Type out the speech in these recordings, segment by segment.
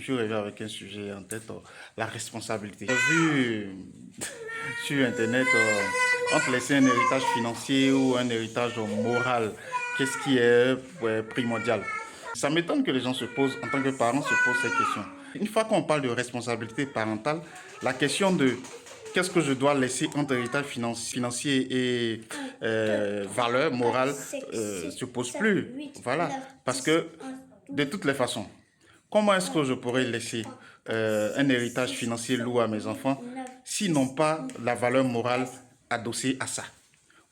Je suis arrivé avec un sujet en tête, la responsabilité. J'ai vu sur Internet, entre laisser un héritage financier ou un héritage moral, qu'est-ce qui est primordial? Ça m'étonne que les gens se posent, en tant que parents, se posent cette question. Une fois qu'on parle de responsabilité parentale, la question de qu'est-ce que je dois laisser entre héritage financier et valeur morale se pose plus. Voilà. Parce que de toutes les façons, comment est-ce que je pourrais laisser un héritage financier lourd à mes enfants s'ils n'ont pas la valeur morale adossée à ça?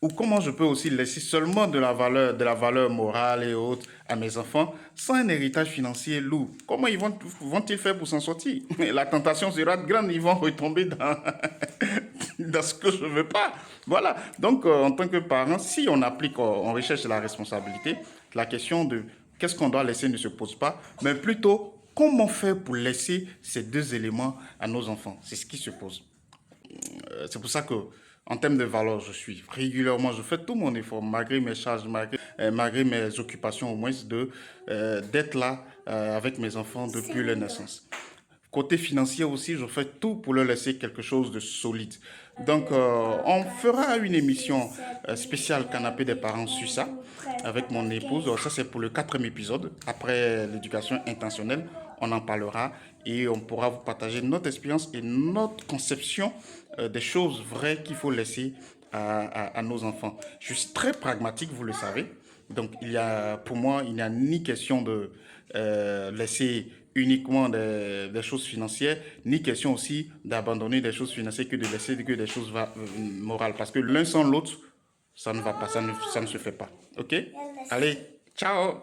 Ou comment je peux aussi laisser seulement de la valeur morale et autres à mes enfants sans un héritage financier lourd? Comment vont-ils faire pour s'en sortir? La tentation sera grande, ils vont retomber dans ce que je ne veux pas. Voilà. Donc, en tant que parent, si on applique, on recherche la responsabilité, la question de qu'est-ce qu'on doit laisser ne se pose pas, mais plutôt comment faire pour laisser ces deux éléments à nos enfants. C'est ce qui se pose. C'est pour ça que, en termes de valeur, je suis régulièrement, je fais tout mon effort, malgré mes charges, malgré mes occupations au moins, d'être là avec mes enfants depuis leur naissance. Côté financier aussi, je fais tout pour leur laisser quelque chose de solide. Donc, on fera une émission spéciale Canapé des parents sur ça avec mon épouse. Ça, c'est pour le 4e épisode. Après l'éducation intentionnelle, on en parlera et on pourra vous partager notre expérience et notre conception des choses vraies qu'il faut laisser à nos enfants. Je suis très pragmatique, vous le savez. Donc, pour moi, il n'y a ni question de laisser uniquement des choses financières, ni question aussi d'abandonner des choses financières que de laisser que des choses morales. Parce que l'un sans l'autre, ça ne va pas, ça ne se fait pas. OK? Allez, ciao!